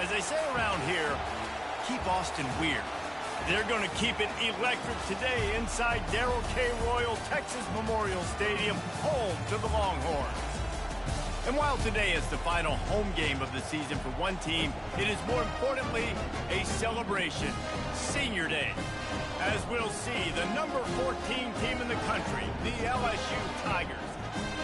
As they say around here, keep Austin weird. They're going to keep it electric today inside Darrell K. Royal Texas Memorial Stadium, home to the Longhorns. And while today is the final home game of the season for one team, it is more importantly a celebration, Senior Day. As we'll see, the number 14 team in the country, the LSU Tigers,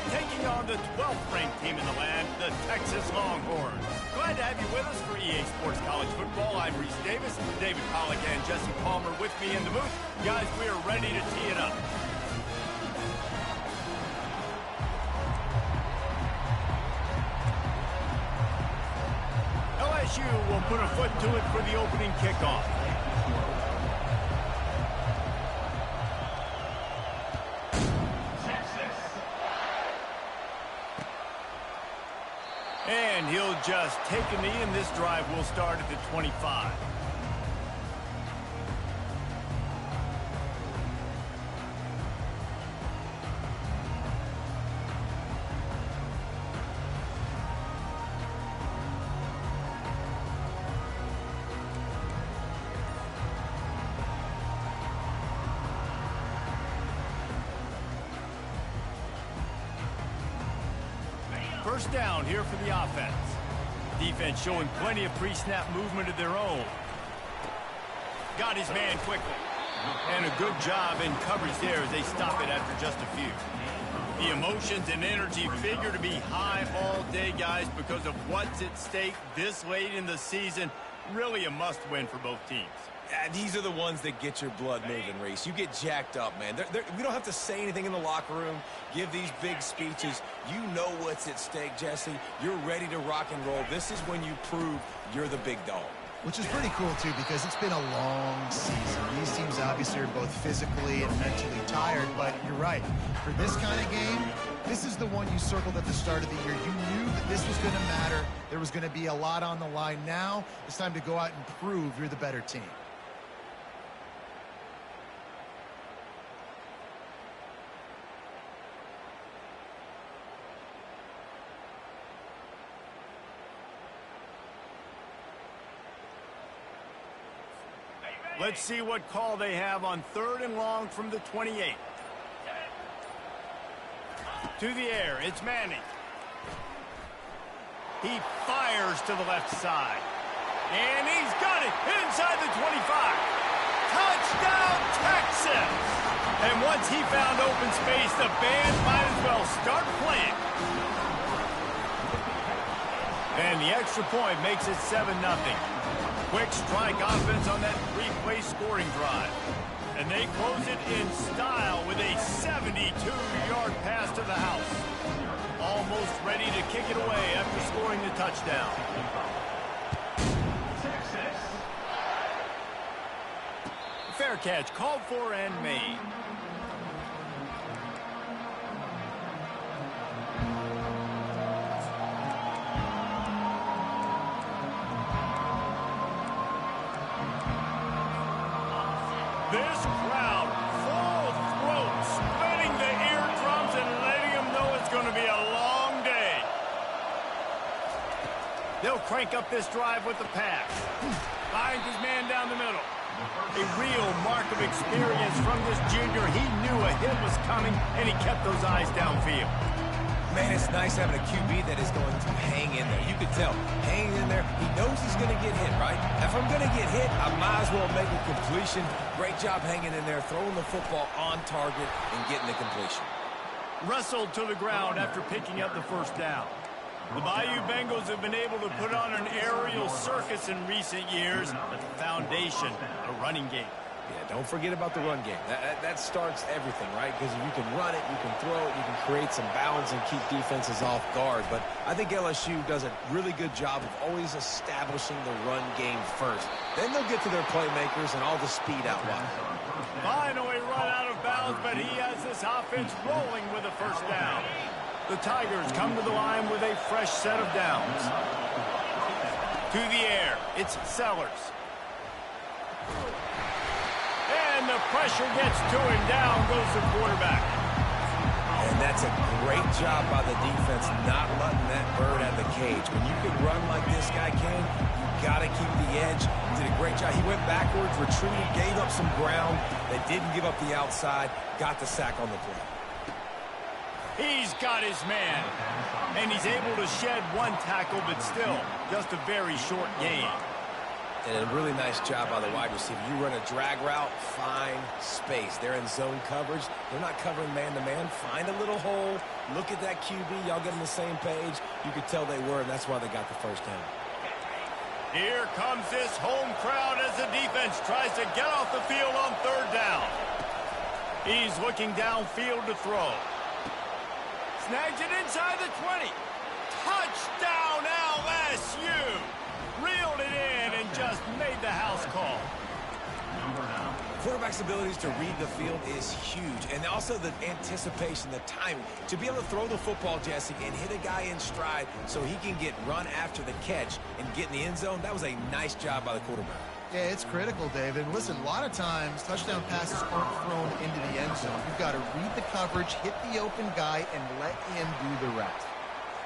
taking on the 12th ranked team in the land, the Texas Longhorns. Glad to have you with us for EA Sports College Football. I'm Reese Davis, David Pollack and Jesse Palmer with me in the booth. Guys, we are ready to tee it up. LSU will put a foot to it for the opening kickoff. And he'll just take a knee, and this drive will start at the 25. First down here for the offense. Defense showing plenty of pre-snap movement of their own. Got his man quickly. And a good job in coverage there as they stop it after just a few. The emotions and energy figure to be high all day, guys, because of what's at stake this late in the season. Really a must-win for both teams. These are the ones that get your blood moving, Reese. You get jacked up, man. We don't have to say anything in the locker room, give these big speeches. You know what's at stake, Jesse. You're ready to rock and roll. This is when you prove you're the big dog. Which is pretty cool, too, because it's been a long season. These teams obviously are both physically and mentally tired, but you're right. For this kind of game, this is the one you circled at the start of the year. You knew that this was going to matter. There was going to be a lot on the line. Now it's time to go out and prove you're the better team. Let's see what call they have on 3rd and long from the 28. To the air, it's Manning. He fires to the left side. And he's got it inside the 25. Touchdown, Texas! And once he found open space, the band might as well start playing. And the extra point makes it 7-0. Quick strike offense on that 3-play scoring drive. And they close it in style with a 72-yard pass to the house. Almost ready to kick it away after scoring the touchdown. Fair catch called for and made. This crowd, full throat, spinning the eardrums and letting them know it's going to be a long day. They'll crank up this drive with the pass. Finds his man down the middle. A real mark of experience from this junior. He knew a hit was coming, and he kept those eyes downfield. Man, it's nice having a QB that is going to hang in there. You can tell, hanging in there, he knows he's going to get hit, right? If I'm going to get hit, I might as well make a completion. Great job hanging in there, throwing the football on target and getting the completion. Wrestled to the ground after picking up the first down. The Bayou Bengals have been able to put on an aerial circus in recent years, but the foundation, a running game. Yeah, don't forget about the run game. That starts everything, right? Because if you can run it, you can throw it, you can create some balance and keep defenses off guard. But I think LSU does a really good job of always establishing the run game first. Then they'll get to their playmakers and all the speed out wide. Finally run out of bounds, but he has this offense rolling with a first down. The Tigers come to the line with a fresh set of downs. To the air, it's Sellers. And the pressure gets to him. Down goes the quarterback. And that's a great job by the defense not letting that bird out of the cage. When you can run like this guy can, you got to keep the edge. He did a great job. He went backwards, retreated, gave up some ground. They didn't give up the outside, got the sack on the play. He's got his man, and he's able to shed one tackle, but still just a very short gain. And a really nice job by the wide receiver. You run a drag route, find space. They're in zone coverage. They're not covering man-to-man. Find a little hole. Look at that QB. Y'all get on the same page. You could tell they were, and that's why they got the first down. Here comes this home crowd as the defense tries to get off the field on third down. He's looking downfield to throw. Snags it inside the 20. Touchdown LSU! Reeled it in and just made the house call. Quarterback's abilities to read the field is huge, and also the anticipation, the timing. To be able to throw the football, Jesse, and hit a guy in stride so he can get run after the catch and get in the end zone, that was a nice job by the quarterback. Yeah, it's critical, David. Listen, a lot of times touchdown passes aren't thrown into the end zone. You've got to read the coverage, hit the open guy, and let him do the rest.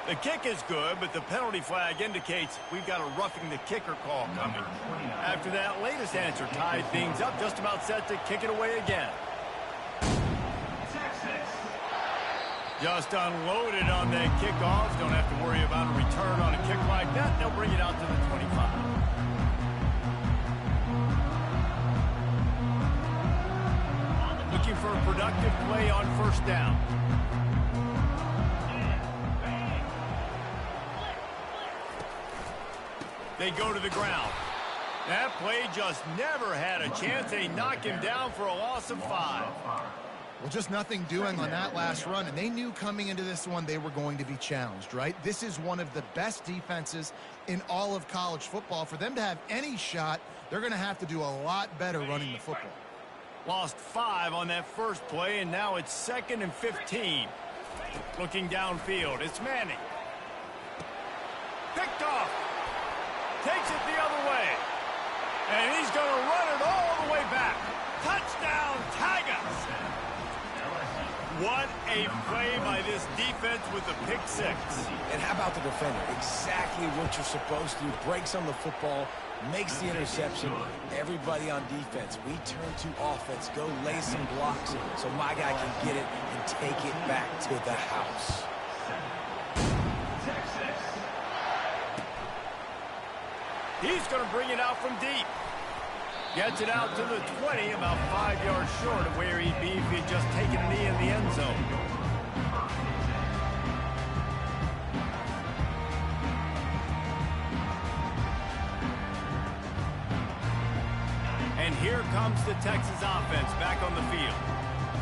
The kick is good, but the penalty flag indicates we've got a roughing the kicker call coming. After that latest answer tied things up, just about set to kick it away again. Just unloaded on that kickoff. Don't have to worry about a return on a kick like that. They'll bring it out to the 25. Looking for a productive play on first down. They go to the ground. That play just never had a chance. They knock him down for a loss of 5. Well, just nothing doing on that last run, and they knew coming into this one they were going to be challenged, right? This is one of the best defenses in all of college football. For them to have any shot, they're going to have to do a lot better running the football. Lost 5 on that first play, and now it's 2nd and 15. Looking downfield, it's Manning. Picked off. Takes it the other way. And he's going to run it all the way back. Touchdown, Tigers! What a play by this defense with the pick 6. And how about the defender? Exactly what you're supposed to do. Breaks on the football, makes the interception. Everybody on defense, we turn to offense. Go lay some blocks so my guy can get it and take it back to the house. He's going to bring it out from deep. Gets it out to the 20, about 5 yards short of where he'd be if he'd just taken a knee in the end zone. And here comes the Texas offense back on the field.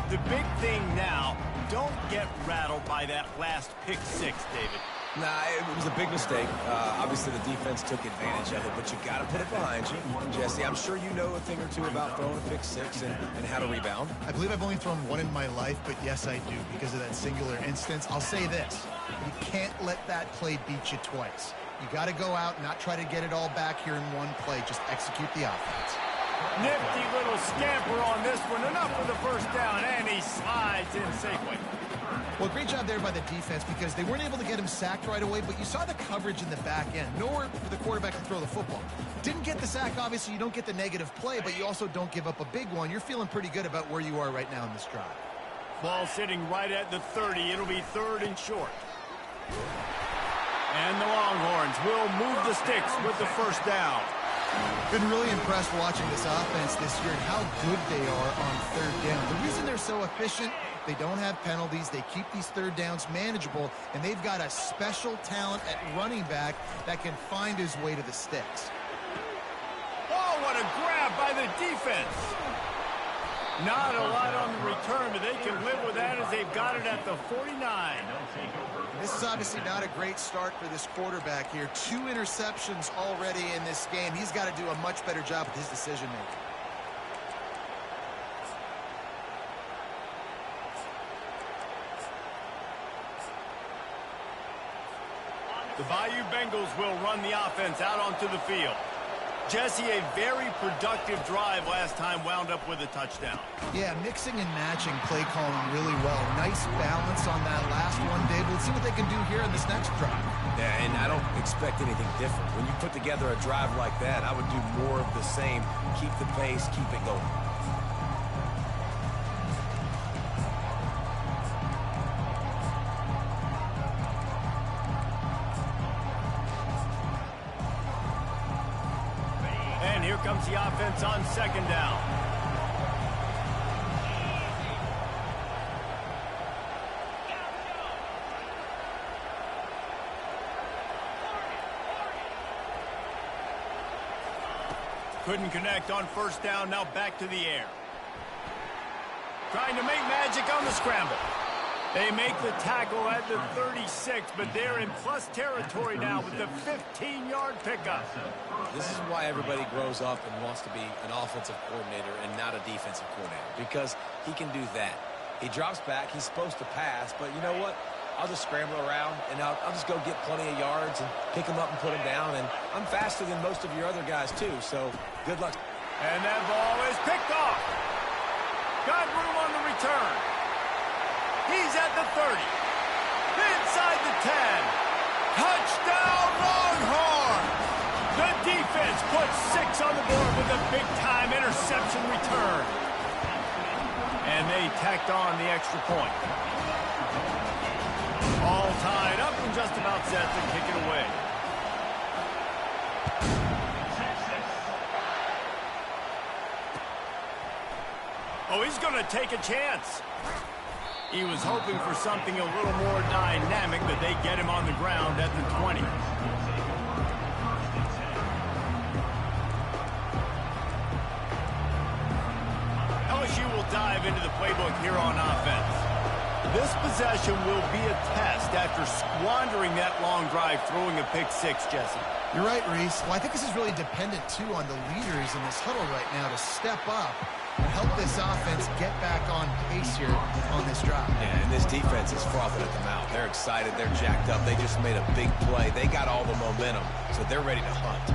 The big thing now, don't get rattled by that last pick 6, David. Nah, it was a big mistake. Obviously, the defense took advantage of it, but you got to put it behind you. Jesse, I'm sure you know a thing or two about throwing a pick 6 and how to rebound. I believe I've only thrown one in my life, but yes, I do because of that singular instance. I'll say this. You can't let that play beat you twice. You got to go out and not try to get it all back here in one play. Just execute the offense. Nifty little scamper on this one. Enough for the first down, and he slides in safely. Well, great job there by the defense because they weren't able to get him sacked right away, but you saw the coverage in the back end. Nowhere for the quarterback to throw the football. Didn't get the sack, obviously. You don't get the negative play, but you also don't give up a big one. You're feeling pretty good about where you are right now in this drive. Ball sitting right at the 30. It'll be 3rd and short. And the Longhorns will move the sticks with the first down. Been really impressed watching this offense this year and how good they are on third down. The reason they're so efficient, they don't have penalties. They keep these third downs manageable, and they've got a special talent at running back that can find his way to the sticks. Oh, what a grab by the defense. Not a lot on the return, but they can live with that as they've got it at the 49. This is obviously not a great start for this quarterback here. 2 interceptions already in this game. He's got to do a much better job with his decision-making. The Bayou Bengals will run the offense out onto the field. Jesse, a very productive drive last time wound up with a touchdown. Yeah, mixing and matching play calling really well. Nice balance on that last one, Dave. Let's see what they can do here in this next drive. Yeah, and I don't expect anything different. When you put together a drive like that, I would do more of the same. Keep the pace, keep it going. And here comes the offense on second down. Couldn't connect on first down, now back to the air. Trying to make magic on the scramble. They make the tackle at the 36, but they're in plus territory now with the 15-yard pickup. This is why everybody grows up and wants to be an offensive coordinator and not a defensive coordinator, because he can do that. He drops back, he's supposed to pass, but you know what? I'll just scramble around, and I'll just go get plenty of yards and pick them up and put them down, and I'm faster than most of your other guys, too, so good luck. And that ball is picked off. Got room on the return. He's at the 30. Inside the 10. Touchdown, Longhorn! The defense puts 6 on the board with a big-time interception return. And they tacked on the extra point. All tied up and just about set to kick it away. Oh, he's going to take a chance. He was hoping for something a little more dynamic, but they get him on the ground at the 20. LSU will dive into the playbook here on offense. This possession will be a test after squandering that long drive, throwing a pick six, Jesse. You're right, Reese. Well, I think this is really dependent, too, on the leaders in this huddle right now to step up and help this offense get back on pace here on this drive. Yeah, and this defense is frothing at the mouth. They're excited. They're jacked up. They just made a big play. They got all the momentum, so they're ready to hunt.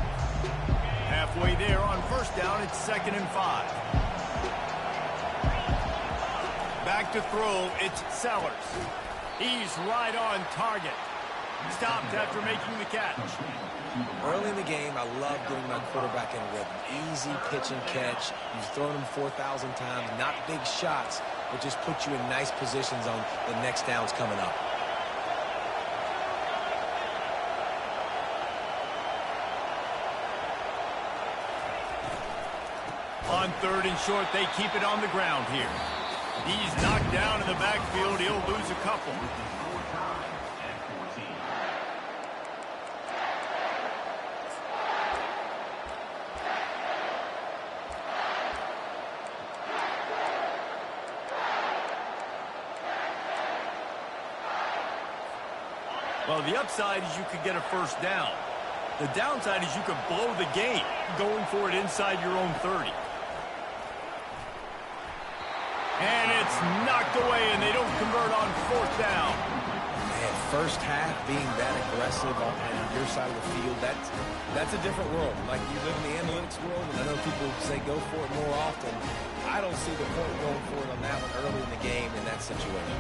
Halfway there on first down, it's 2nd and 5. Back to throw, it's Sellers. He's right on target. Stopped after making the catch. Early in the game, I love getting my quarterback in a rhythm. Easy pitch and catch. You've thrown them 4,000 times. Not big shots, but just put you in nice positions on the next downs coming up. On 3rd and short, they keep it on the ground here. He's knocked down in the backfield. He'll lose a couple. Well, the upside is you could get a first down. The downside is you could blow the game going for it inside your own 30. And it's knocked away, and they don't convert on 4th down. Man, first half being that aggressive on your side of the field, that's a different world. Like, you live in the analytics world, and I know people say go for it more often. I don't see the point going for it on that one early in the game in that situation.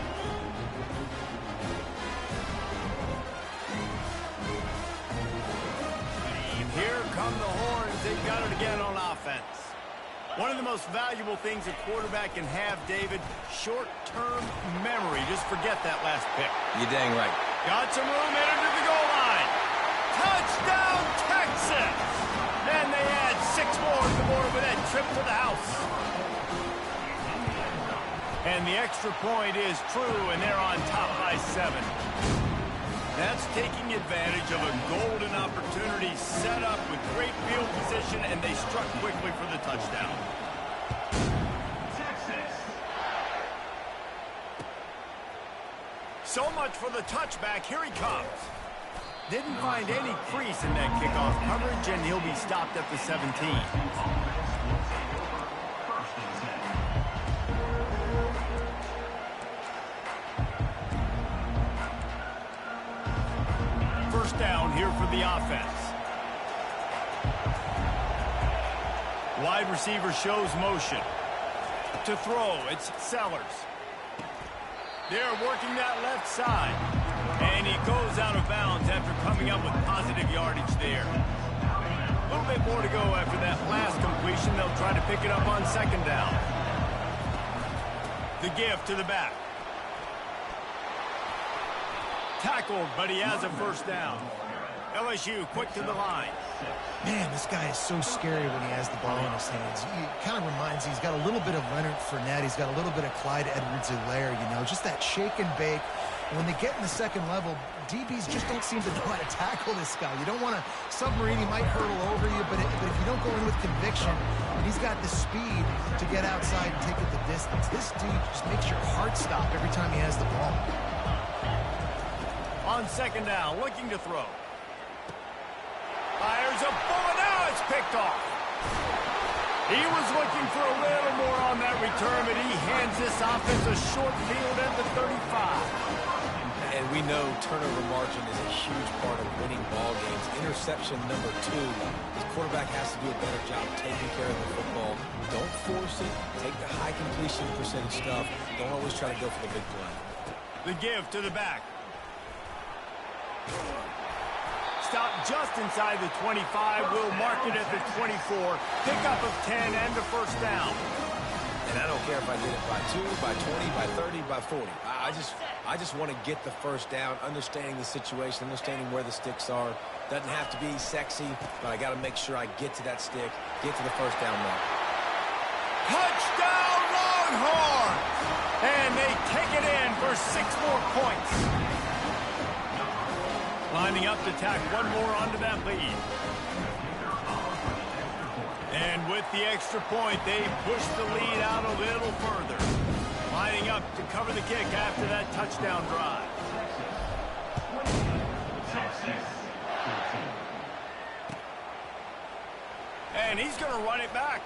And here come the horns. They've got it again on offense. One of the most valuable things a quarterback can have, David, short-term memory. Just forget that last pick. You're dang right. Got some room, headed to the goal line. Touchdown, Texas! And they add 6 more to the board with that trip to the house. And the extra point is true, and they're on top by 7. That's taking advantage of a golden opportunity set up with great field position, and they struck quickly for the touchdown. Texas. So much for the touchback. Here he comes. Didn't find any crease in that kickoff coverage, and he'll be stopped at the 17. First down here for the offense. Wide receiver shows motion. To throw, it's Sellers. They're working that left side. And he goes out of bounds after coming up with positive yardage there. A little bit more to go after that last completion. They'll try to pick it up on second down. The give to the back. Tackled, but he has a first down. LSU quick to the line. Man, this guy is so scary when he has the ball in his hands. He kind of reminds me, he's got a little bit of Leonard Fournette. He's got a little bit of Clyde Edwards-Helaire, you know, just that shake and bake. And when they get in the second level, DBs just don't seem to know how to tackle this guy. You don't want to submarine. He might hurdle over you, but if you don't go in with conviction, and he's got the speed to get outside and take it the distance, this dude just makes your heart stop every time he has the ball. On second down, looking to throw. Fires a bullet. Now it's picked off. He was looking for a little more on that return, but he hands this offense a short field at the 35. And we know turnover margin is a huge part of winning ball games. Interception number 2. His quarterback has to do a better job taking care of the football. Don't force it. Take the high completion percentage stuff. Don't always try to go for the big play. The give to the back. Stop just inside the 25. We'll mark it at the 24. Pickup of 10 and a first down. And I don't care if I did it by 2, by 20, by 30, by 40. I just want to get the first down, understanding the situation, understanding where the sticks are. Doesn't have to be sexy, but I got to make sure I get to that stick, get to the first down mark. Touchdown, Longhorns! And they take it in for 6 more points. Lining up to tack one more onto that lead. And with the extra point, they push the lead out a little further. Lining up to cover the kick after that touchdown drive. And he's going to run it back.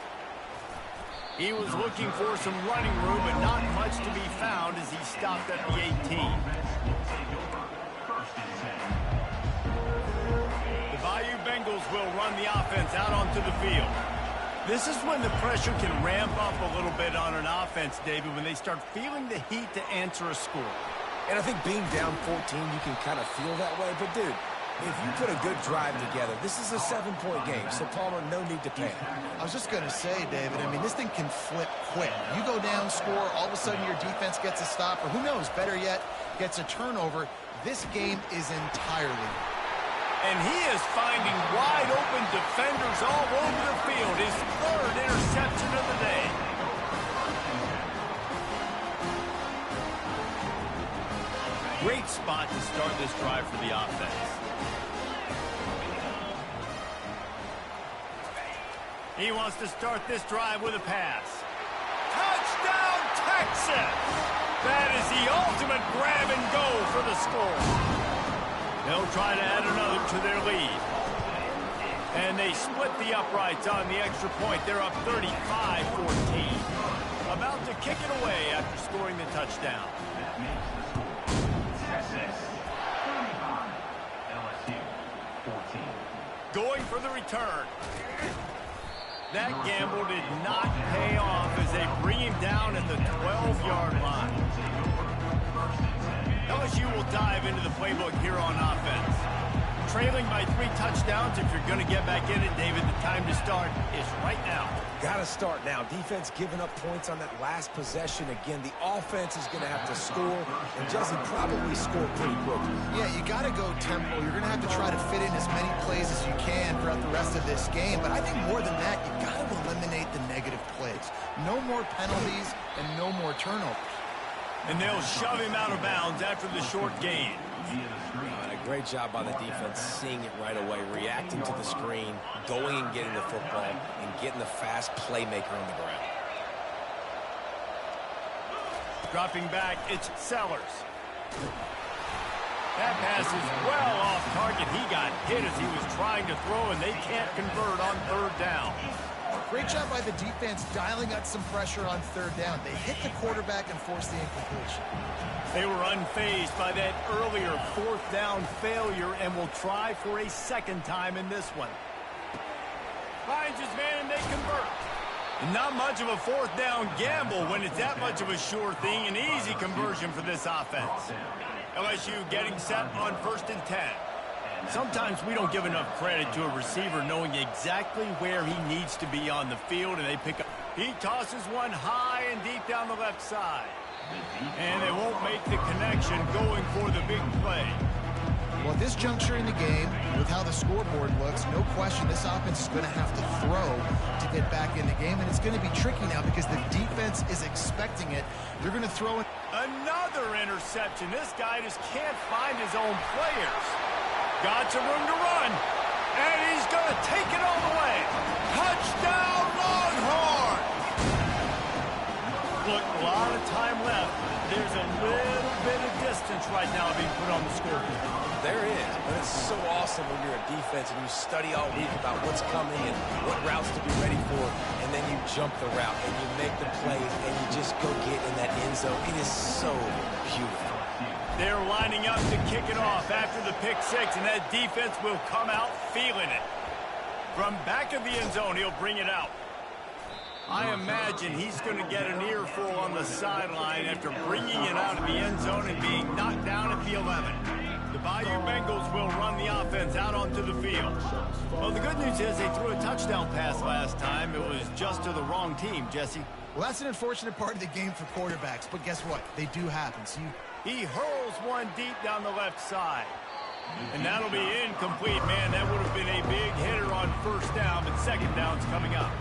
He was looking for some running room, but not much to be found as he stopped at the 18. The Bayou Bengals will run the offense out onto the field. This is when the pressure can ramp up a little bit on an offense, David, when they start feeling the heat to answer a score. And I think being down 14, you can kind of feel that way. But, dude, if you put a good drive together, this is a 7-point game. So, Palmer, no need to panic. I was just going to say, David, I mean, this thing can flip quick. You go down, score, all of a sudden your defense gets a stop, or who knows, better yet, gets a turnover. This game is entirely. And he is finding wide-open defenders all over the field. His 3rd interception of the day. Great spot to start this drive for the offense. He wants to start this drive with a pass. Touchdown, Texas! That is the ultimate grab and go for the score. They'll try to add another to their lead. And they split the uprights on the extra point. They're up 35-14. About to kick it away after scoring the touchdown. Going for the return. That gamble did not pay off as they bring him down at the 12-yard line. LSU will dive into the playbook here on offense. Trailing by 3 touchdowns. If you're going to get back in it, David, the time to start is right now. Got to start now. Defense giving up points on that last possession. Again, the offense is going to have to score, and Jesse probably score pretty quickly. Yeah, you got to go tempo. You're going to have to try to fit in as many plays as you can throughout the rest of this game. But I think more than that, you got to eliminate the negative plays. No more penalties and no more turnovers. And they'll shove him out of bounds after the short gain. And a great job by the defense, seeing it right away, reacting to the screen, going and getting the football, and getting the fast playmaker on the ground. Dropping back, it's Sellers. That pass is well off target. He got hit as he was trying to throw, and they can't convert on 3rd down. Great job by the defense dialing up some pressure on 3rd down. They hit the quarterback and forced the incompletion. They were unfazed by that earlier 4th down failure and will try for a 2nd time in this one. Finds his man and they convert. And not much of a fourth down gamble when it's that much of a sure thing. An easy conversion for this offense. LSU getting set on 1st and 10. Sometimes we don't give enough credit to a receiver knowing exactly where he needs to be on the field, and they pick up. He tosses one high and deep down the left side. And they won't make the connection going for the big play. Well, at this juncture in the game, with how the scoreboard looks, no question this offense is going to have to throw to get back in the game, and it's going to be tricky now because the defense is expecting it. They're going to throw it. Another interception. This guy just can't find his own players. Got some room to run, and he's going to take it all the way. Touchdown, Longhorn! Look, a lot of time left. There's a little bit of distance right now being put on the scoreboard. There is, but it's so awesome when you're a defense and you study all week about what's coming and what routes to be ready for, and then you jump the route and you make the plays and you just go get in that end zone. It is so beautiful. They're lining up to kick it off after the pick six, and that defense will come out feeling it. From back of the end zone, he'll bring it out. I imagine he's going to get an earful on the sideline after bringing it out of the end zone and being knocked down at the 11. The Bayou Bengals will run the offense out onto the field. Well, the good news is they threw a touchdown pass last time. It was just to the wrong team, Jesse. Well, that's an unfortunate part of the game for quarterbacks, but guess what? They do happen. So he hurls one deep down the left side. And that'll be incomplete, man. That would have been a big hitter on 1st down, but 2nd down's coming up.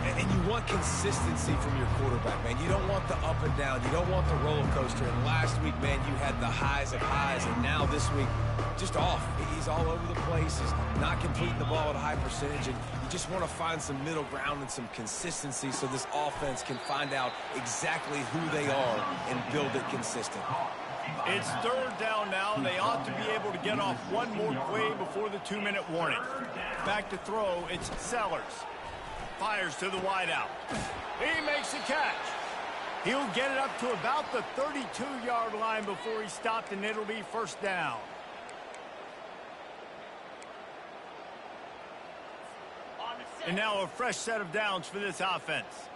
And you want consistency from your quarterback, man. You don't want the up and down. You don't want the roller coaster. And last week, man, you had the highs of highs. And now this week, just off. He's all over the place. He's not completing the ball at a high percentage. And you just want to find some middle ground and some consistency so this offense can find out exactly who they are and build it consistent. It's 3rd down now. They ought to be able to get off one more play before the 2-minute warning. Back to throw, it's Sellers. Fires to the wideout. He makes the catch. He'll get it up to about the 32-yard line before he stopped, and it'll be 1st down. And now a fresh set of downs for this offense.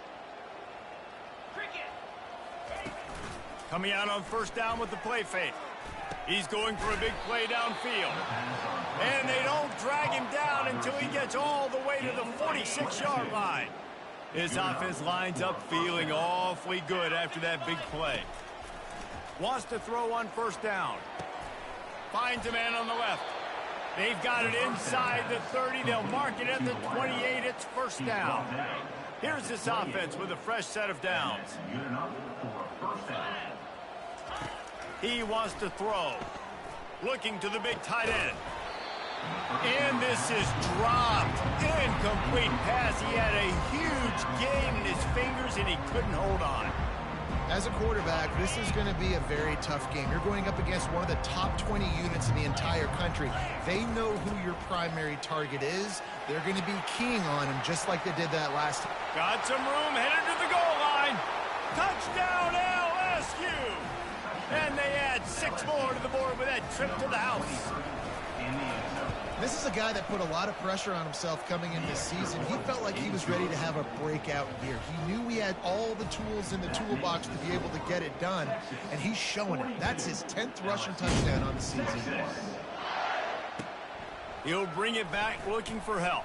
Coming out on 1st down with the play fake. He's going for a big play downfield. And they don't drag him down until he gets all the way to the 46-yard line. His offense lines up feeling awfully good after that big play. Wants to throw on 1st down. Finds a man on the left. They've got it inside the 30. They'll mark it at the 28. It's 1st down. Here's this offense with a fresh set of downs. He wants to throw. Looking to the big tight end. And this is dropped. Incomplete pass. He had a huge gain in his fingers, and he couldn't hold on. as a quarterback, this is going to be a very tough game. You're going up against one of the top 20 units in the entire country. They know who your primary target is. They're going to be keying on him just like they did that last time. Got some room, headed to the goal line. Touchdown, LSU! And they add 6 more to the board with that trip to the house. This is a guy that put a lot of pressure on himself coming in this season. He felt like he was ready to have a breakout year. He knew he had all the tools in the toolbox to be able to get it done, and he's showing it. That's his 10th rushing touchdown on the season. He'll bring it back looking for help.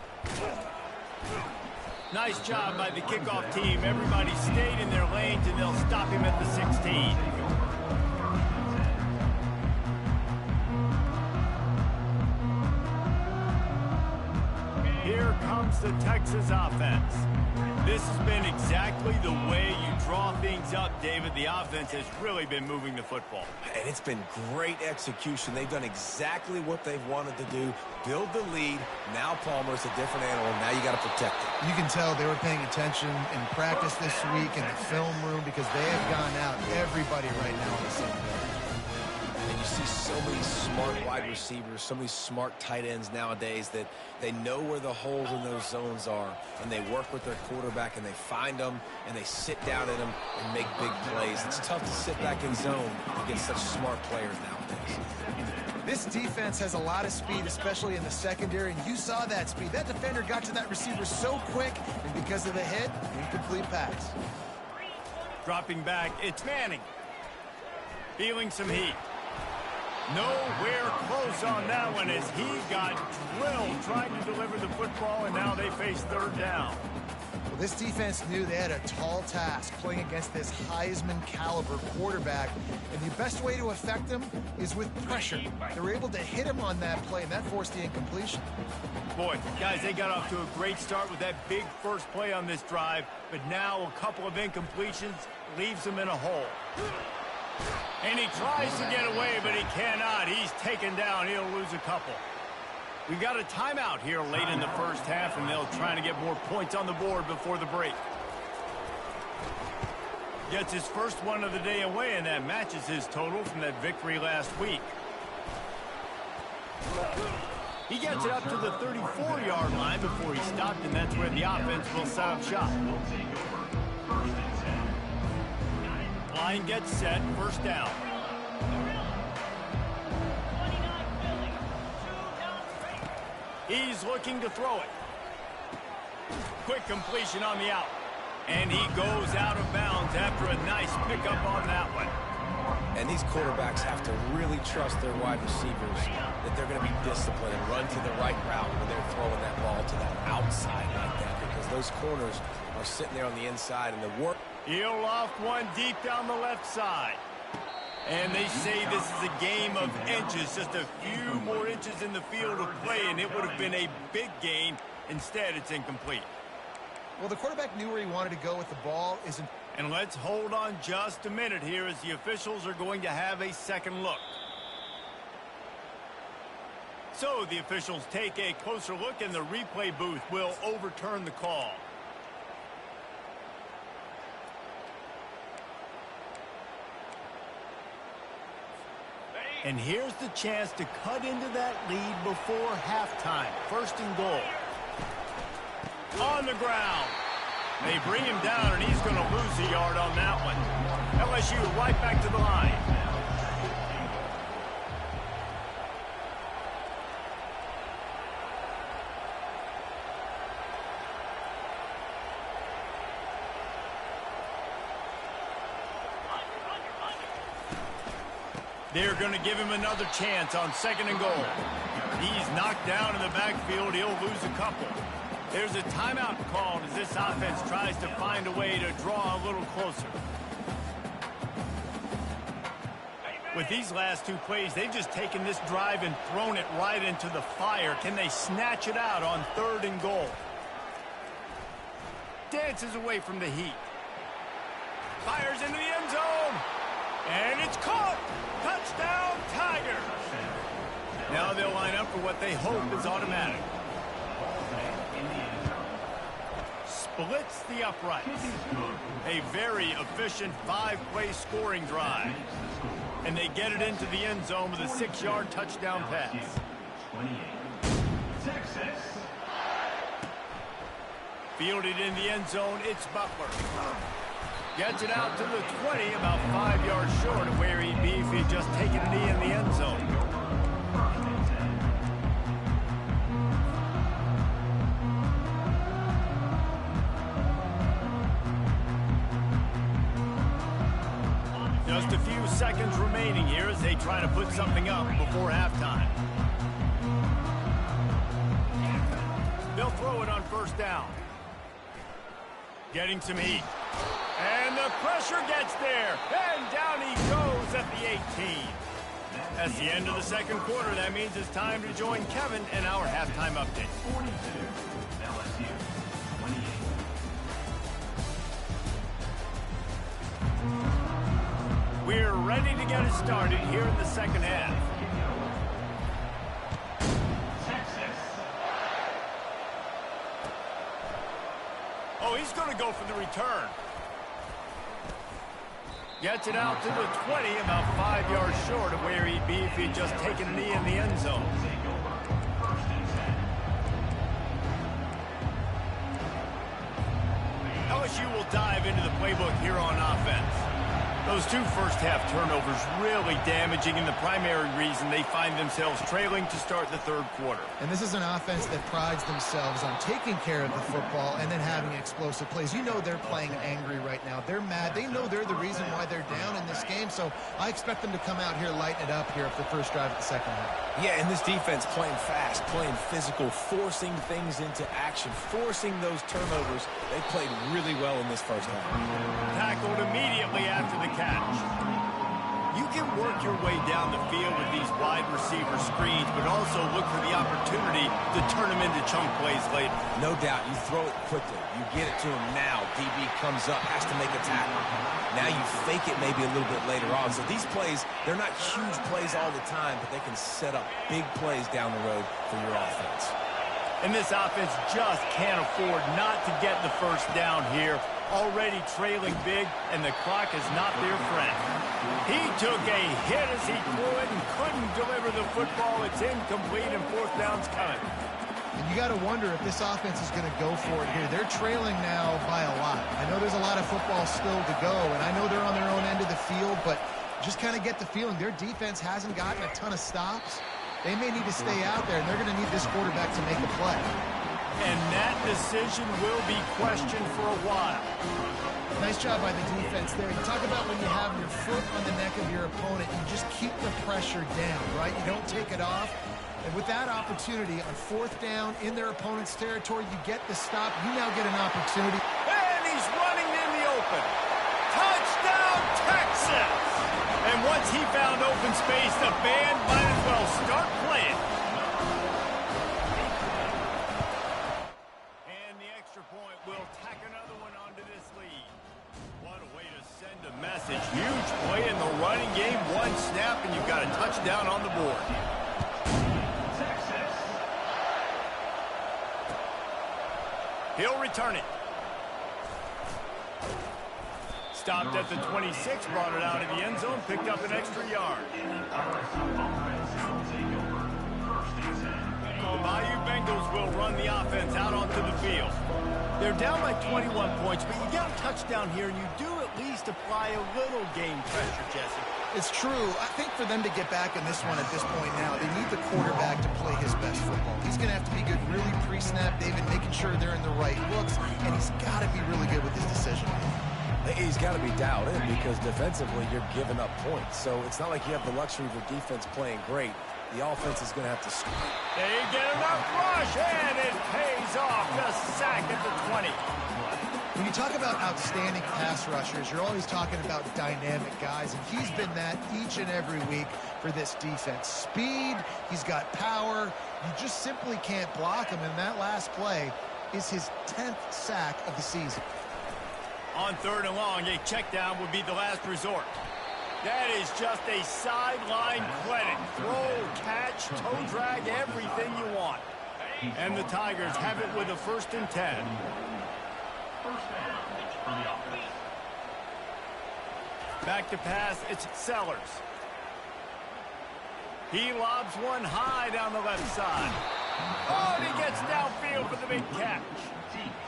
Nice job by the kickoff team. Everybody stayed in their lanes, and they'll stop him at the 16. Here comes the Texas offense. This has been exactly the way you draw things up, David. The offense has really been moving the football. And it's been great execution. They've done exactly what they've wanted to do. Build the lead. Now Palmer's a different animal. Now you got to protect it. You can tell they were paying attention in practice this week in the film room because they have gone out everybody right now on the same page. And you see so many smart wide receivers, so many smart tight ends nowadays that they know where the holes in those zones are, and they work with their quarterback, and they find them, and they sit down in them and make big plays. It's tough to sit back in zone against such smart players nowadays. This defense has a lot of speed, especially in the secondary, and you saw that speed. That defender got to that receiver so quick, and because of the hit, incomplete pass. Dropping back, it's Manning. Feeling some heat. Nowhere close on that one as he got drilled trying to deliver the football, and now they face third down. Well, this defense knew they had a tall task playing against this Heisman caliber quarterback, and the best way to affect him is with pressure. They were able to hit him on that play, and that forced the incompletion. Boy, guys, they got off to a great start with that big first play on this drive, but now a couple of incompletions leaves them in a hole. And he tries to get away, but he cannot. He's taken down. He'll lose a couple. We've got a timeout here late in the first half, and they'll try to get more points on the board before the break. Gets his first one of the day away, and that matches his total from that victory last week. He gets it up to the 34-yard line before he stopped, and that's where the offense will set up shop. Line gets set, first down. He's looking to throw it. Quick completion on the out. And he goes out of bounds after a nice pickup on that one. And these quarterbacks have to really trust their wide receivers that they're going to be disciplined and run to the right route when they're throwing that ball to that outside like that, because those corners are sitting there on the inside, and the work. He'll loft one deep down the left side. And they say this is a game of inches, just a few more inches in the field of play, and it would have been a big gain. Instead, it's incomplete. Well, the quarterback knew where he wanted to go with the ball. And let's hold on just a minute here as the officials are going to have a second look. So the officials take a closer look, and the replay booth will overturn the call. And here's the chance to cut into that lead before halftime. First and goal. On the ground. They bring him down, and he's going to lose a yard on that one. LSU right back to the line. They're going to give him another chance on second and goal. He's knocked down in the backfield. He'll lose a couple. There's a timeout called as this offense tries to find a way to draw a little closer. With these last two plays, they've just taken this drive and thrown it right into the fire. Can they snatch it out on third and goal? Dances away from the heat. Fires into the end zone. And it's caught. Touchdown, Tigers. Now they'll line up for what they hope is automatic. Splits the uprights. A very efficient 5-play scoring drive. And they get it into the end zone with a 6-yard touchdown pass. Fielded in the end zone, it's Butler. Gets it out to the 20, about 5 yards short of where he'd be if he'd just taken a knee in the end zone. Just a few seconds remaining here as they try to put something up before halftime. They'll throw it on first down. Getting some heat. And the pressure gets there. And down he goes at the 18. That's the end of the second quarter. That means it's time to join Kevin and our halftime update. 42, LSU, 28. We're ready to get it started here in the second half. Oh, he's going to go for the return. Gets it out to the 20, about 5 yards short of where he'd be if he'd just taken a knee in the end zone. LSU will dive into the playbook here on offense. Those two first-half turnovers really damaging, and the primary reason they find themselves trailing to start the third quarter. And this is an offense that prides themselves on taking care of the football and then having explosive plays. You know they're playing angry right now. They're mad. They know they're the reason why they're down in this game, so I expect them to come out here, lighten it up here at the first drive of the second half. Yeah, and this defense playing fast, playing physical, forcing things into action, forcing those turnovers. They played really well in this first half. Tackled immediately after the catch. You can work your way down the field with these wide receiver screens, but also look for the opportunity to turn them into chunk plays later. No doubt, you throw it quickly. You get it to him now. DB comes up, has to make a tackle. Now you fake it maybe a little bit later on. So these plays, they're not huge plays all the time, but they can set up big plays down the road for your offense. And this offense just can't afford not to get the first down here. Already trailing big, and the clock is not their friend. He took a hit as he threw it and couldn't deliver the football. It's incomplete, and fourth down's coming. And you got to wonder if this offense is going to go for it here. They're trailing now by a lot. I know there's a lot of football still to go, and I know they're on their own end of the field, but just kind of get the feeling their defense hasn't gotten a ton of stops. They may need to stay out there, and they're going to need this quarterback to make a play. And that decision will be questioned for a while. Nice job by the defense there. You talk about when you have your foot on the neck of your opponent, you just keep the pressure down, right? You don't take it off. And with that opportunity on fourth down in their opponent's territory, you get the stop. You now get an opportunity. And he's running in the open. Touchdown, Texas! And once he found open space, the band might as well start playing. And the extra point will tack another one onto this lead. What a way to send a message. Huge play in the running game. One snap, and you've got a touchdown on the board. He'll return it. Stopped at the 26, brought it out of the end zone, picked up an extra yard. The Bayou Bengals will run the offense out onto the field. They're down by 21 points, but you get a touchdown here, and you do at least apply a little game pressure, Jesse. It's true. I think for them to get back in this one at this point now, they need the quarterback to play his best football. He's going to have to be good really pre-snap, David, making sure they're in the right looks, and he's got to be really good with his decision. He's got to be dialed in because defensively you're giving up points. So it's not like you have the luxury of your defense playing great. The offense is going to have to score. They get enough rush, and it pays off. Just sack at the 20. When you talk about outstanding pass rushers, you're always talking about dynamic guys, and he's been that each and every week for this defense. Speed, he's got power. You just simply can't block him, and that last play is his 10th sack of the season. On third and long, a check down would be the last resort. That is just a sideline clinic. Throw, catch, toe drag, everything you want. And the Tigers have it with a 1st and 10. Back to pass, it's Sellers. He lobs one high down the left side. Oh, and he gets downfield for the big catch.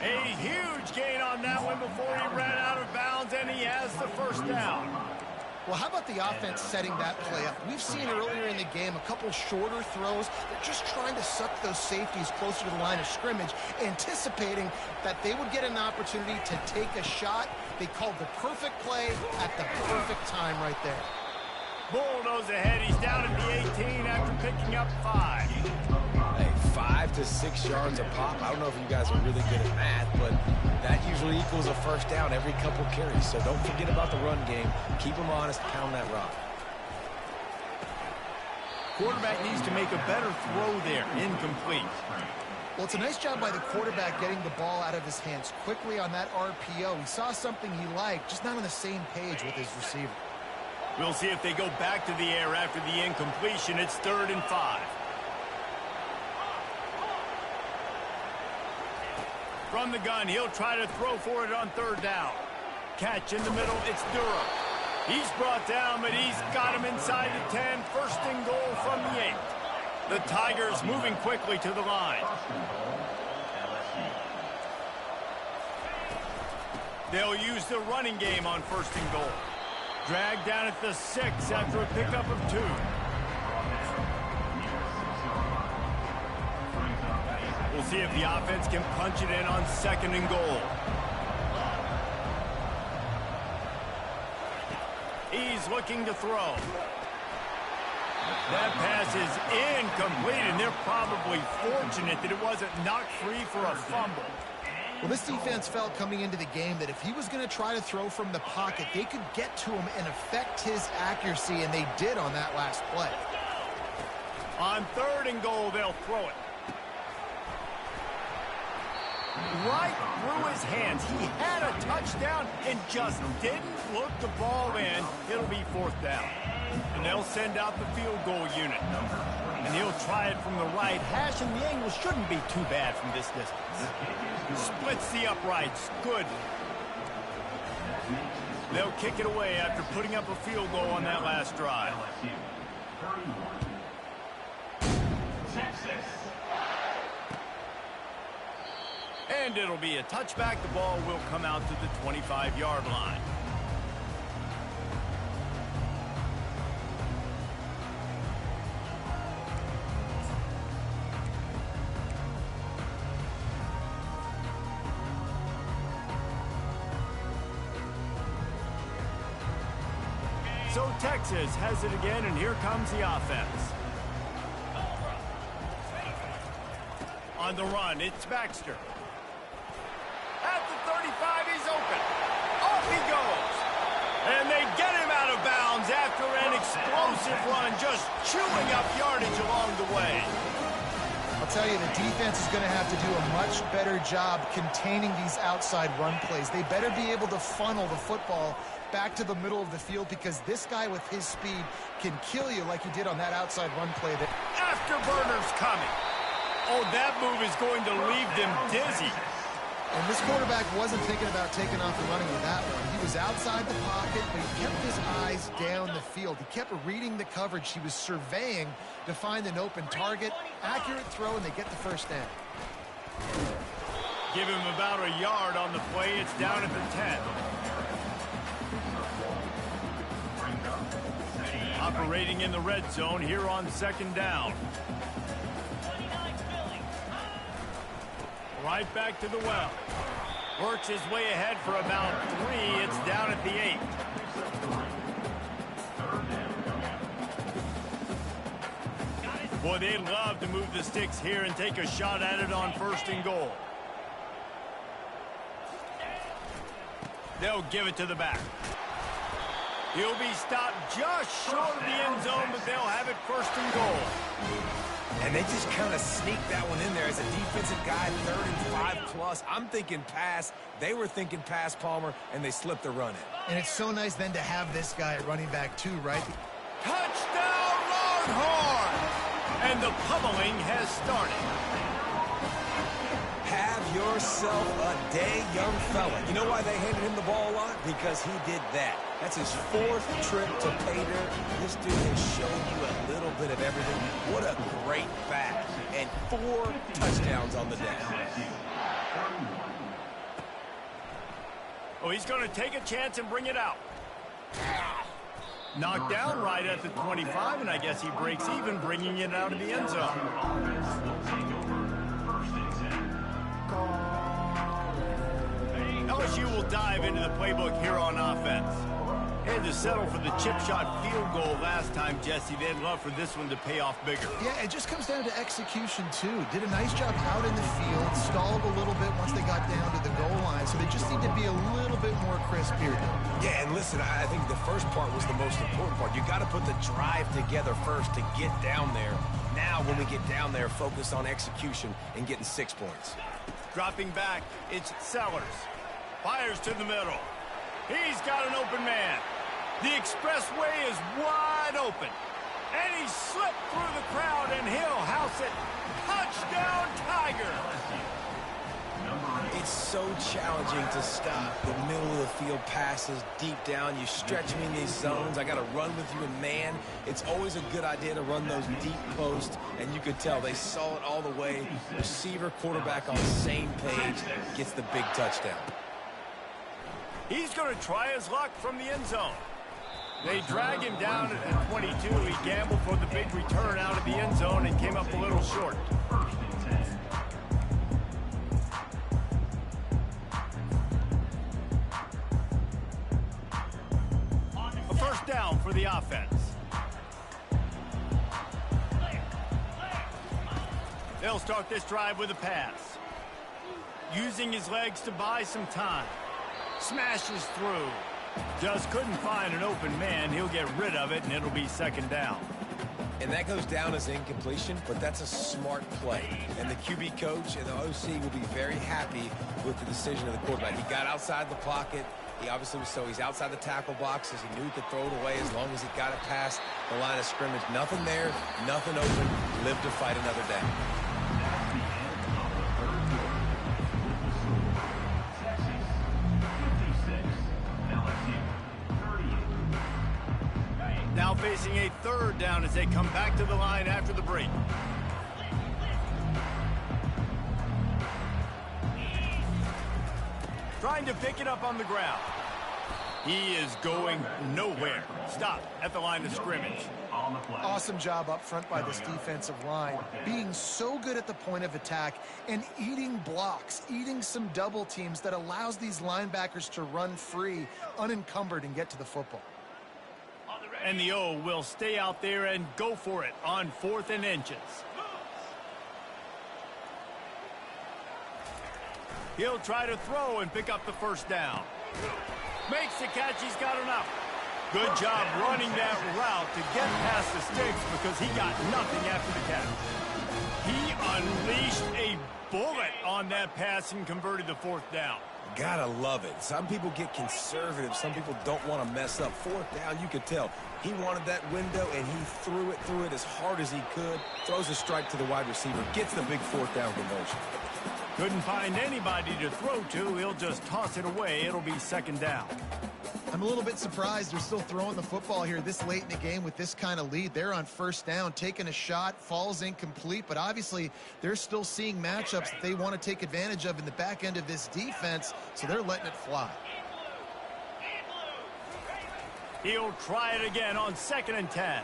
A huge gain on that one before he ran out of bounds, and he has the 1st down. Well, how about the offense setting that play up? We've seen earlier in the game a couple shorter throws. They're just trying to suck those safeties closer to the line of scrimmage, anticipating that they would get an opportunity to take a shot. They called the perfect play at the perfect time right there. Bulldoze ahead. He's down at the 18 after picking up 5. Hey, 5 to 6 yards a pop. I don't know if you guys are really good at math, but that usually equals a 1st down every couple carries. So don't forget about the run game. Keep them honest. Pound that rock. Quarterback needs to make a better throw there. Incomplete. Well, it's a nice job by the quarterback getting the ball out of his hands quickly on that RPO. He saw something he liked, just not on the same page with his receiver. We'll see if they go back to the air after the incompletion. It's 3rd and 5. From the gun, he'll try to throw for it on 3rd down. Catch in the middle, it's Durham. He's brought down, but he's got him inside the 10. 1st and goal from the 8. The Tigers moving quickly to the line. They'll use the running game on 1st and goal. Dragged down at the 6 after a pickup of 2. We'll see if the offense can punch it in on 2nd and goal. He's looking to throw. That pass is incomplete, and they're probably fortunate that it wasn't knocked free for a fumble. Well, this defense felt coming into the game that if he was going to try to throw from the pocket, they could get to him and affect his accuracy, and they did on that last play. On 3rd and goal, they'll throw it. Right through his hands. He had a touchdown and just didn't look the ball in. It'll be 4th down. And they'll send out the field goal unit. And he'll try it from the right hash, and the angle shouldn't be too bad from this distance. Splits the uprights. Good. They'll kick it away after putting up a field goal on that last drive. And it'll be a touchback. The ball will come out to the 25-yard line. So Texas has it again, and here comes the offense. On the run, it's Baxter. At the 35, he's open. Off he goes. And they get him out of bounds after an explosive run, just chewing up yardage along the way. I'll tell you, the defense is going to have to do a much better job containing these outside run plays. They better be able to funnel the football back to the middle of the field, because this guy with his speed can kill you like he did on that outside run play. Afterburner's coming. Oh, that move is going to leave them dizzy. And this quarterback wasn't thinking about taking off and running with that one. He was outside the pocket, but he kept his eyes down the field. He kept reading the coverage. He was surveying to find an open target. Accurate throw, and they get the 1st down. Give him about a yard on the play. It's down at the 10. Operating in the red zone here on 2nd down. Right back to the well. Works his way ahead for about 3. It's down at the 8. Boy, they'd love to move the sticks here and take a shot at it on 1st and goal. They'll give it to the back. He'll be stopped just short of the end zone, but they'll have it 1st and goal. And they just kind of sneaked that one in there as a defensive guy, 3rd and 5+. I'm thinking pass. They were thinking pass, Palmer, and they slipped the run in. And it's so nice then to have this guy at running back too, right? Touchdown, Longhorn! And the pummeling has started. Have yourself a day, young fella. You know why they handed him the ball a lot? Because he did that. That's his 4th trip to pay dirt. This dude has shown you a little bit of everything. What a great back. And 4 touchdowns on the day. Oh, he's going to take a chance and bring it out. Knocked down right at the 25, and I guess he breaks even, bringing it out of the end zone. LSU will dive into the playbook here on offense. Had to settle for the chip shot field goal last time, Jesse. They'd love for this one to pay off bigger. Yeah, it just comes down to execution, too. Did a nice job out in the field, stalled a little bit once they got down to the goal line, so they just need to be a little bit more crisp here. Yeah, and listen, I think the first part was the most important part. You got to put the drive together first to get down there. Now, when we get down there, focus on execution and getting 6 points. Dropping back, it's Sellers. Fires to the middle. He's got an open man. The expressway is wide open. And he slipped through the crowd, and he'll house it. Touchdown, Tiger! It's so challenging to stop the middle of the field passes deep down. You stretch me in these zones. I got to run with you in man. It's always a good idea to run those deep posts, and you could tell they saw it all the way. Receiver, quarterback on the same page, gets the big touchdown. He's going to try his luck from the end zone. They drag him down at the 22. He gambled for the big return out of the end zone and came up a little short. First and 10. A first down for the offense. They'll start this drive with a pass. Using his legs to buy some time. Smashes through. Just couldn't find an open man. He'll get rid of it, and it'll be second down. And that goes down as incompletion, but that's a smart play. And the QB coach and the OC will be very happy with the decision of the quarterback. He got outside the pocket. He obviously was he's outside the tackle boxes. He knew he could throw it away as long as he got it past the line of scrimmage. Nothing there, nothing open. Live to fight another day. Now facing a third down as they come back to the line after the break. Trying to pick it up on the ground. He is going nowhere. Stop at the line of scrimmage. Awesome job up front by this defensive line. Being so good at the point of attack and eating blocks, eating some double teams that allows these linebackers to run free, unencumbered, and get to the football. And the O will stay out there and go for it on 4th and inches. He'll try to throw and pick up the first down. Makes the catch. He's got enough. Good job running that route to get past the sticks because he got nothing after the catch. He unleashed a bullet on that pass and converted the 4th down. Gotta love it. Some people get conservative. Some people don't want to mess up. 4th down, you could tell. He wanted that window, and he threw it as hard as he could. Throws a strike to the wide receiver. Gets the big 4th down conversion. Couldn't find anybody to throw to. He'll just toss it away. It'll be second down. I'm a little bit surprised they're still throwing the football here this late in the game with this kind of lead. They're on first down, taking a shot, falls incomplete, but obviously they're still seeing matchups that they want to take advantage of in the back end of this defense, so they're letting it fly. He'll try it again on 2nd and 10.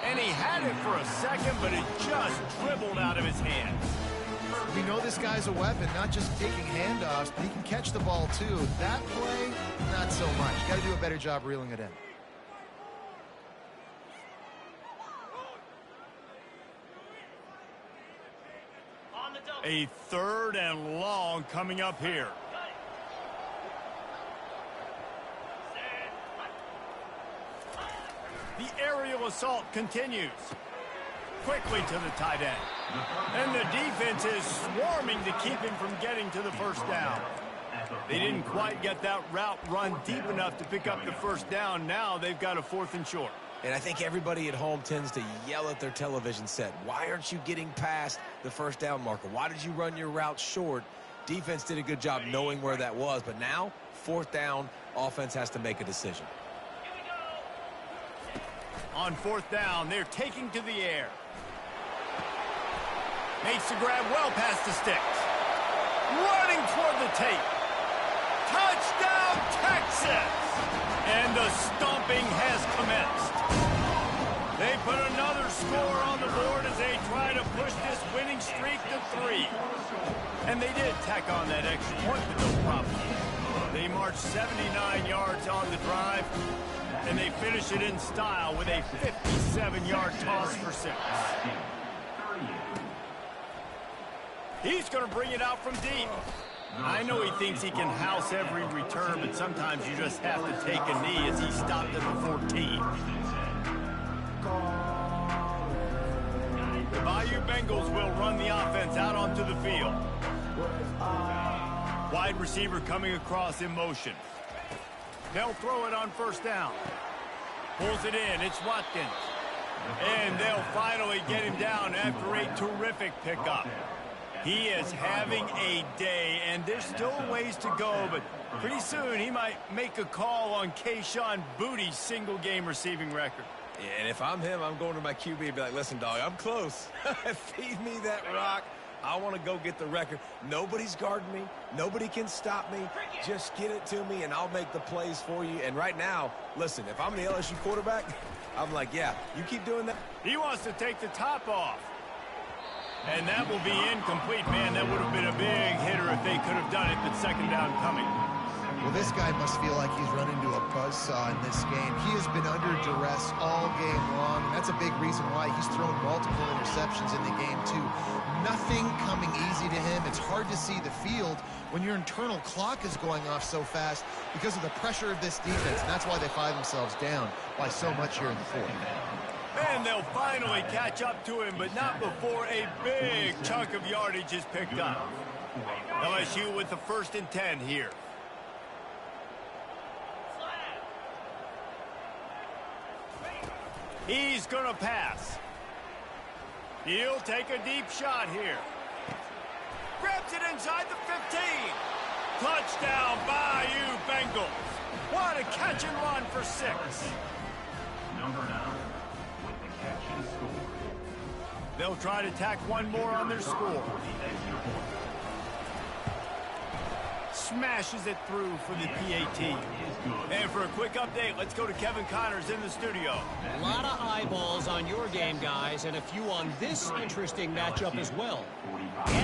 And he had it for a second, but it just dribbled out of his hands. We know this guy's a weapon, not just taking handoffs, but he can catch the ball too. That play, not so much. Got to do a better job reeling it in. A 3rd and long coming up here. The aerial assault continues. Quickly to the tight end. And the defense is swarming to keep him from getting to the first down. They didn't quite get that route run deep enough to pick up the first down. Now they've got a 4th and short. And I think everybody at home tends to yell at their television set. Why aren't you getting past the first down marker? Why did you run your route short? Defense did a good job knowing where that was. But now, 4th down, offense has to make a decision. On 4th down, they're taking to the air. Makes the grab well past the sticks. Running toward the tape. Touchdown, Texas! And the stomping has commenced. They put another score on the board as they try to push this winning streak to 3. And they did tack on that extra point, but no problem. They marched 79 yards on the drive, and they finish it in style with a 57-yard toss for 6. He's going to bring it out from deep. I know he thinks he can house every return, but sometimes you just have to take a knee as he stopped at the 14. The Bayou Bengals will run the offense out onto the field. Wide receiver coming across in motion. They'll throw it on first down. Pulls it in. It's Watkins. And they'll finally get him down after a terrific pickup. He is having a day, and there's still ways to go, but pretty soon he might make a call on Kayshon Boutte's single-game receiving record. Yeah, and if I'm him, I'm going to my QB and be like, listen, dog, I'm close. Feed me that rock. I want to go get the record. Nobody's guarding me. Nobody can stop me. Just get it to me, and I'll make the plays for you. And right now, listen, if I'm the LSU quarterback, I'm like, yeah, you keep doing that. He wants to take the top off. And that will be incomplete, man. That would have been a big hitter if they could have done it, but second down coming. Well, this guy must feel like he's run into a buzzsaw in this game. He has been under duress all game long, and that's a big reason why he's thrown multiple interceptions in the game, too. Nothing coming easy to him. It's hard to see the field when your internal clock is going off so fast because of the pressure of this defense, and that's why they find themselves down by so much here in the fourth. And they'll finally catch up to him, but not before a big chunk of yardage is picked up. LSU with the 1st and 10 here. He's going to pass. He'll take a deep shot here. Grabs it inside the 15. Touchdown, Bayou Bengals. What a catch and run for 6. Number 9 with the catch and score. They'll try to tack one more on their score. Smashes it through for the PAT. And for a quick update, let's go to Kevin Connors in the studio. A lot of eyeballs on your game, guys, and a few on this interesting matchup as well.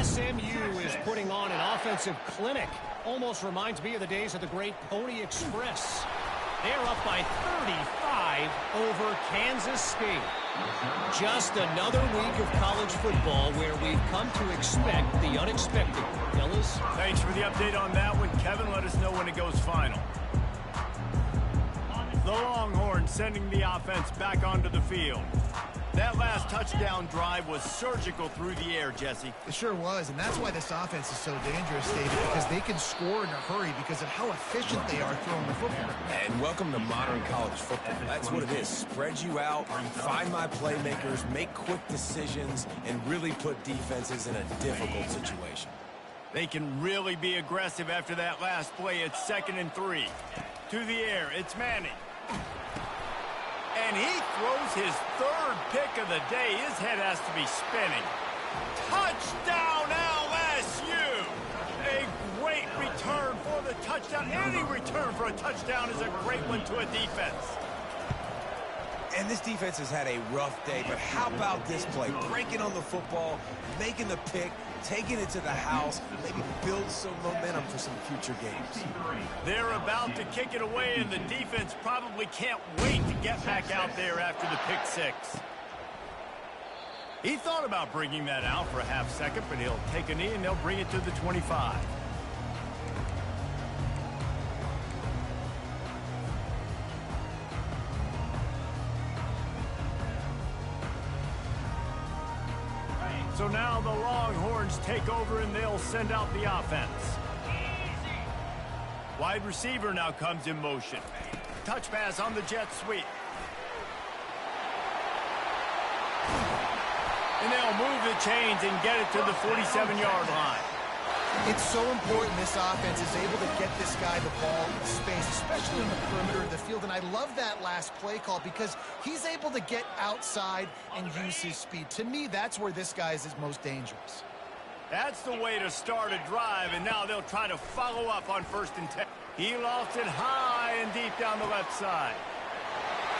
SMU is putting on an offensive clinic. Almost reminds me of the days of the great Pony Express. They're up by 35 over Kansas State. Just another week of college football where we've come to expect the unexpected. Fellas? Thanks for the update on that one, Kevin. Let us know when it goes final. The Longhorns sending the offense back onto the field. That last touchdown drive was surgical through the air, Jesse. It sure was, and that's why this offense is so dangerous, David, because they can score in a hurry because of how efficient they are throwing the football. And welcome to modern college football. That's what it is. Spread you out, find my playmakers, make quick decisions, and really put defenses in a difficult situation. They can really be aggressive after that last play. It's 2nd and 3. To the air, it's Manning. And he throws his 3rd pick of the day. His head has to be spinning. Touchdown, LSU! A great return for the touchdown. Any return for a touchdown is a great one to a defense. And this defense has had a rough day, but how about this play? Breaking on the football, making the pick, taking it to the house, maybe build some momentum for some future games. They're about to kick it away, and the defense probably can't wait to get back out there after the pick 6. He thought about bringing that out for a half second, but he'll take a knee and they'll bring it to the 25. So now the Longhorns take over and they'll send out the offense. Wide receiver now comes in motion. Touch pass on the jet sweep. And they'll move the chains and get it to the 47-yard line. It's so important this offense is able to get this guy the ball in space, especially in the perimeter of the field. And I love that last play call because he's able to get outside and use his speed. To me, that's where this guy is most dangerous. That's the way to start a drive, and now they'll try to follow up on 1st and 10. He lofts it high and deep down the left side.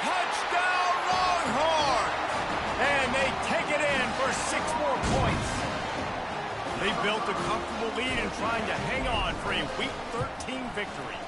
Touchdown, Longhorns! And they take it in for 6 more points. They built a comfortable lead and trying to hang on for a Week 13 victory.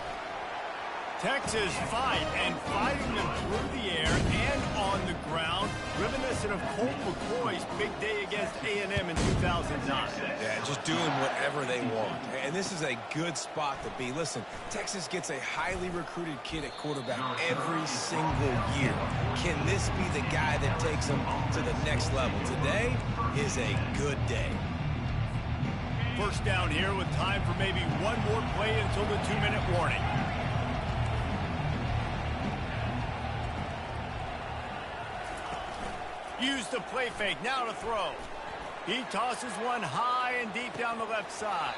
Texas fighting them through the air and on the ground, reminiscent of Colt McCoy's big day against A&M in 2009. Yeah, just doing whatever they want. And this is a good spot to be. Listen, Texas gets a highly recruited kid at quarterback every single year. Can this be the guy that takes them to the next level? Today is a good day. 1st down here with time for maybe one more play until the 2-minute warning. Use the play fake, now to throw. He tosses one high and deep down the left side.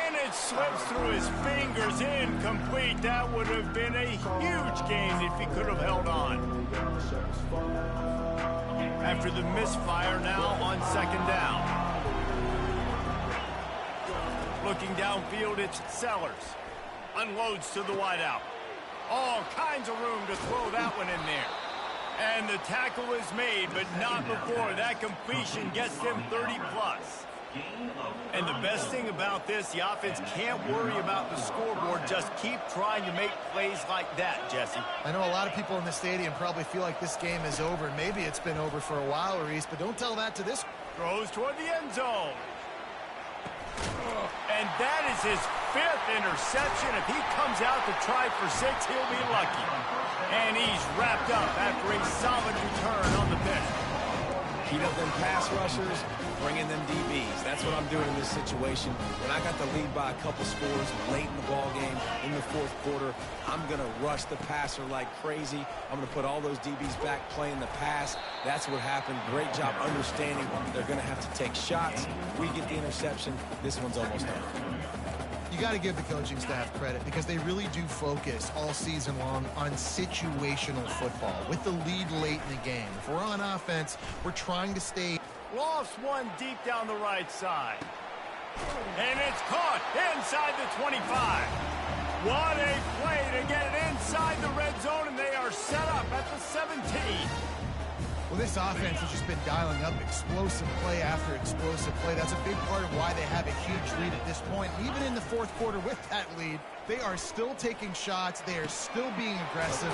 And it slips through his fingers, incomplete. That would have been a huge gain if he could have held on. After the misfire now on 2nd down. Looking downfield, it's Sellers. Unloads to the wideout. All kinds of room to throw that one in there. And the tackle is made, but not before that completion gets them 30+. And the best thing about this, the offense can't worry about the scoreboard. Just keep trying to make plays like that, Jesse. I know a lot of people in the stadium probably feel like this game is over. Maybe it's been over for a while, Reese, but don't tell that to this. Throws toward the end zone. And that is his 5th interception. If he comes out to try for 6, he'll be lucky. And he's wrapped up after a solid return on the pick. Heat up them pass rushers, bring in them DBs. That's what I'm doing in this situation. When I got the lead by a couple scores late in the ball game, in the 4th quarter, I'm going to rush the passer like crazy. I'm going to put all those DBs back playing the pass. That's what happened. Great job understanding they're going to have to take shots. We get the interception. This one's almost done. You got to give the coaching staff credit because they really do focus all season long on situational football with the lead late in the game. If we're on offense, we're trying to stay. Lost one deep down the right side. And it's caught inside the 25. What a play to get it inside the red zone, and they are set up at the 17. Well, this offense has just been dialing up explosive play after explosive play. That's a big part of why they have a huge lead at this point. Even in the 4th quarter with that lead, they are still taking shots. They are still being aggressive.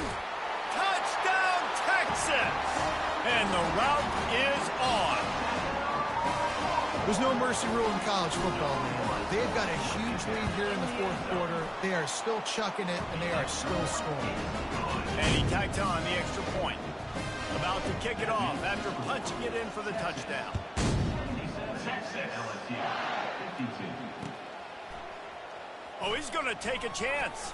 Touchdown, Texas! And the route is on. There's no mercy rule in college football anymore. They've got a huge lead here in the 4th quarter. They are still chucking it, and they are still scoring. And he tacked on the extra point. About to kick it off after punching it in for the touchdown. Oh, he's going to take a chance.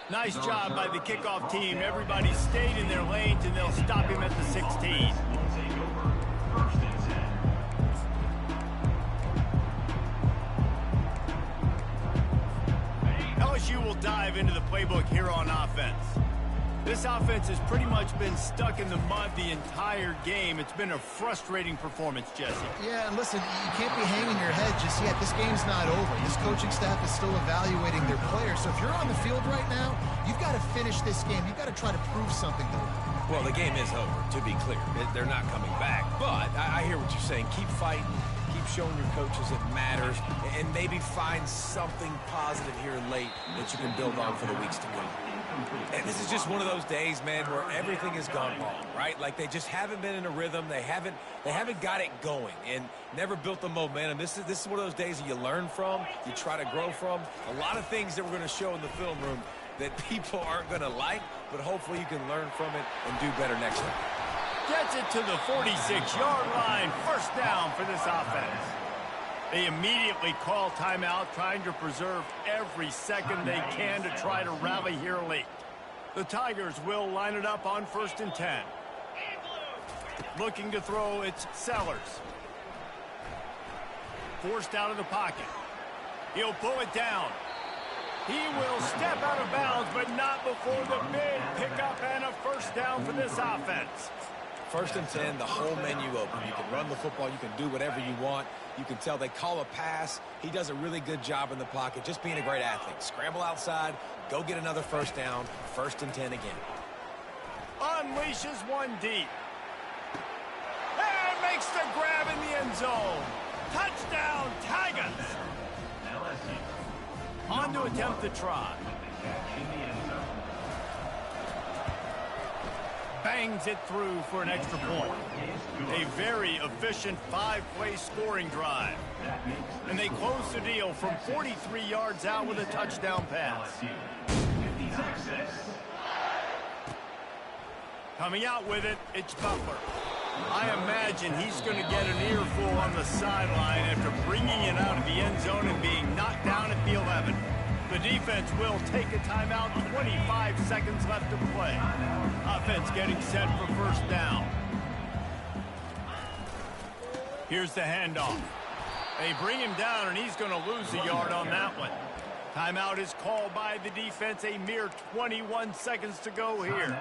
Nice job by the kickoff team. Everybody stayed in their lanes, and they'll stop him at the 16. LSU will dive into the playbook here on offense. This offense has pretty much been stuck in the mud the entire game. It's been a frustrating performance, Jesse. Yeah, and listen, you can't be hanging your head just yet. This game's not over. This coaching staff is still evaluating their players. So if you're on the field right now, you've got to finish this game. You've got to try to prove something to them. Well, the game is over, to be clear. They're not coming back. But I hear what you're saying. Keep fighting. Keep showing your coaches it matters. And maybe find something positive here late that you can build on for the weeks to come. And this is just one of those days, man, where everything has gone wrong, right? Like they just haven't been in a rhythm. They haven't got it going and never built the momentum. This is one of those days that you learn from, you try to grow from. A lot of things that we're going to show in the film room that people aren't going to like, but hopefully you can learn from it and do better next time. Gets it to the 46-yard line. First down for this offense. They immediately call timeout, trying to preserve every second they can to try to rally here late. The Tigers will line it up on 1st and 10. Looking to throw, it's Sellers. Forced out of the pocket. He'll pull it down. He will step out of bounds, but not before the big pickup and a first down for this offense. 1st and 10, the whole menu open. You can run the football. You can do whatever you want. You can tell they call a pass. He does a really good job in the pocket, just being a great athlete. Scramble outside, go get another first down, 1st and 10 again. Unleashes one deep. And makes the grab in the end zone. Touchdown, Tigers. On to attempt the try. Bangs it through for an extra point. A very efficient 5-play scoring drive. And they close the deal from 43 yards out with a touchdown pass. Coming out with it, it's Butler. I imagine he's going to get an earful on the sideline after bringing it out of the end zone and being knocked down at the 11. The defense will take a timeout, 25 seconds left to play. Offense getting set for first down. Here's the handoff. They bring him down, and he's going to lose a yard on that one. Timeout is called by the defense. A mere 21 seconds to go here.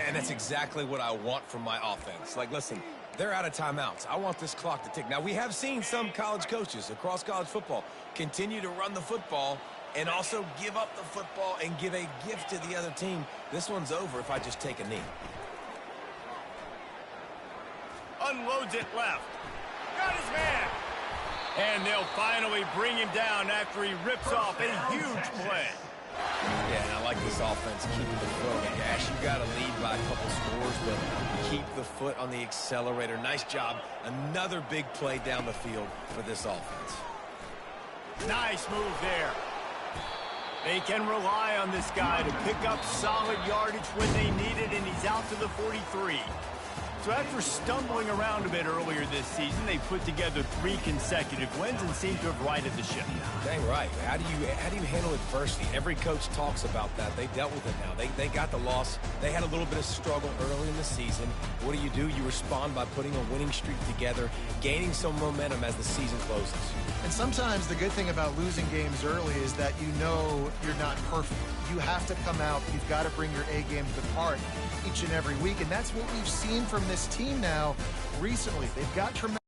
And that's exactly what I want from my offense. Like, listen, They're out of timeouts. I want this clock to tick. Now, we have seen some college coaches across college football continue to run the football and also give up the football and give a gift to the other team. This one's over if I just take a knee. Unloads it left. Got his man. And they'll finally bring him down after he rips off a huge play. Yeah, and I like this offense keeping the foot on the gas. You got to lead by a couple scores, but keep the foot on the accelerator. Nice job. Another big play down the field for this offense. Nice move there. They can rely on this guy to pick up solid yardage when they need it, and he's out to the 43. So after stumbling around a bit earlier this season, they put together 3 consecutive wins and seem to have righted the ship. Dang right. How do you handle adversity? Every coach talks about that. They dealt with it now. They got the loss. They had a little bit of struggle early in the season. What do? You respond by putting a winning streak together, gaining some momentum as the season closes. And sometimes the good thing about losing games early is that you know you're not perfect. You have to come out. You've got to bring your A game to the park each and every week. And that's what we've seen from this team now recently. They've got tremendous